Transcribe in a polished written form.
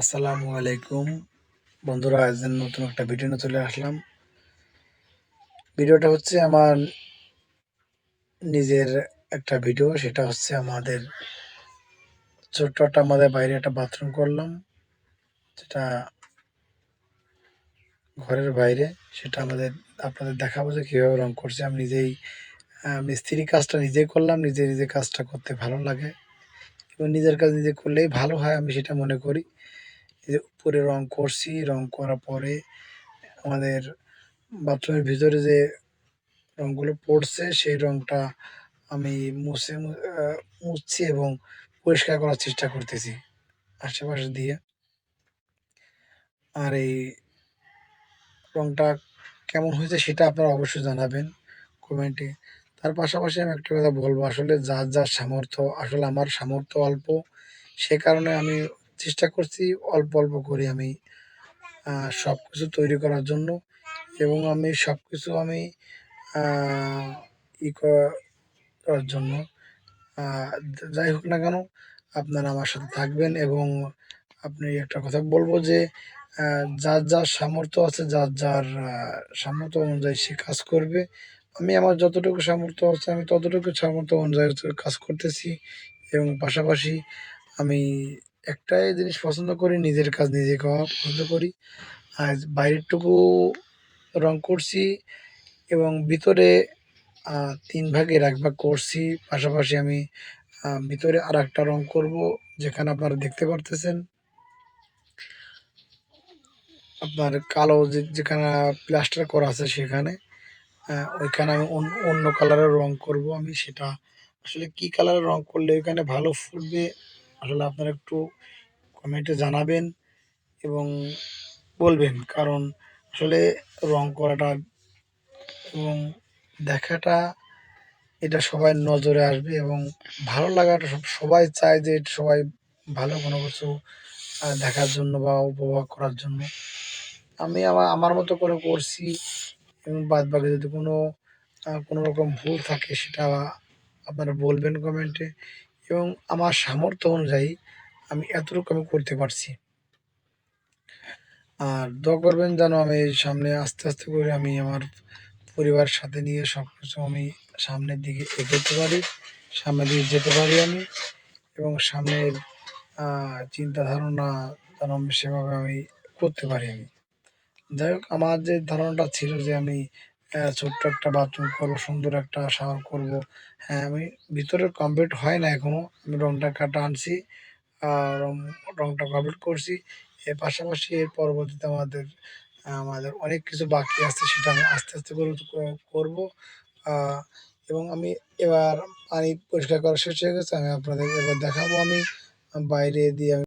আসসালামু আলাইকুম বন্ধুরা, আজ নতুন একটা ভিডিও নিয়ে চলে আসলাম। ভিডিওটা হচ্ছে আমার নিজের একটা ভিডিও। সেটা হচ্ছে আমাদের ছোট্ট একটা আমাদের বাইরে একটা বাথরুম করলাম, যেটা ঘরের বাইরে। সেটা আপনাদের দেখাবো যে কীভাবে রং করছি। আমি নিজেই মিস্ত্রি কাজটা নিজেই করলাম। নিজে নিজে কাজটা করতে ভালো লাগে এবং নিজের কাজ নিজে করলেই ভালো হয়, আমি সেটা মনে করি। এই যে উপরে রং করছি, রং করার পরে আমাদের বাথরুমের ভিতরে যে রংগুলো পড়ছে সেই রংটা আমি মুছছি এবং পরিষ্কার করার চেষ্টা করতেছি আশেপাশে দিয়ে। আর এই রংটা কেমন হয়েছে সেটা আপনারা অবশ্যই জানাবেন কমেন্টে। তার পাশাপাশি আমি একটা কথা বলবো, আসলে যার যার সামর্থ্য, আসলে আমার সামর্থ্য অল্প, সে কারণে আমি চেষ্টা করছি অল্প অল্প করে আমি সব কিছু তৈরি করার জন্য। এবং আমি সব কিছু আমি আহ, ই করার জন্য যাই হোক না কেন, আপনারা আমার সাথে থাকবেন। এবং আপনি একটা কথা বলবো যে যার যার সামর্থ্য আছে, যার যার সামর্থ্য অনুযায়ী সে কাজ করবে। আমি আমার যতটুকু সামর্থ্য আছে আমি ততটুকু সামর্থ্য অনুযায়ী কাজ করতেছি। এবং পাশাপাশি আমি একটাই জিনিস পছন্দ করি, নিজের কাজ নিজে করা পছন্দ করি। আর বাইরেরটুকু রং করছি এবং ভিতরে ৩ ভাগের ১ ভাগ করছি। পাশাপাশি আমি ভিতরে আরেকটা রং করব, যেখানে আপনারা দেখতে পারতেছেন আপনার কালো যেখানে প্লাস্টার করা আছে সেখানে ওইখানে আমি অন্য কালারের রং করব। আমি সেটা আসলে কি কালারের রং করলে ওইখানে ভালো ফুটবে, আসলে আপনারা একটু কমেন্টে জানাবেন এবং বলবেন। কারণ আসলে রং করাটা এবং দেখাটা, এটা সবার নজরে আসবে এবং ভালো লাগাটা সবাই চায় যে এটা সবাই ভালো কোনো কিছু দেখার জন্য বা উপভোগ করার জন্য। আমি আমার আমার মতো করে করছি এবং বাদবাকি যদি কোনো রকম ভুল থাকে সেটা আপনারা বলবেন কমেন্টে। এবং আমার সামর্থ্য অনুযায়ী আমি এতটুকু আমি করতে পারছি। আর দোয়া করবেন যেন আমি সামনে আস্তে আস্তে করে আমি আমার পরিবারের সাথে নিয়ে সব কিছু আমি সামনের দিকে এগোতে পারি, সামনের দিকে যেতে পারি আমি। এবং সামনের চিন্তা ধারণা যেন আমি সেভাবে আমি করতে পারি আমি। যাই হোক, আমার যে ধারণাটা ছিল যে আমি ছোট্ট একটা বাথরুম করবো, সুন্দর একটা শাওয়ার করব। হ্যাঁ, আমি ভিতরে কমপ্লিট হয় না এখনও, আমি রংটা কাটা আনছি, রংটা কমপ্লিট করছি। এর পাশাপাশি এর পরবর্তীতে আমাদের আমাদের অনেক কিছু বাকি আছে, সেটা আমি আস্তে আস্তে করে করবো। আহ, এবং আমি এবার পানি পরিষ্কার করা শেষ হয়ে গেছে, আমি আপনাদের এবার দেখাবো আমি বাইরে দিয়ে আমি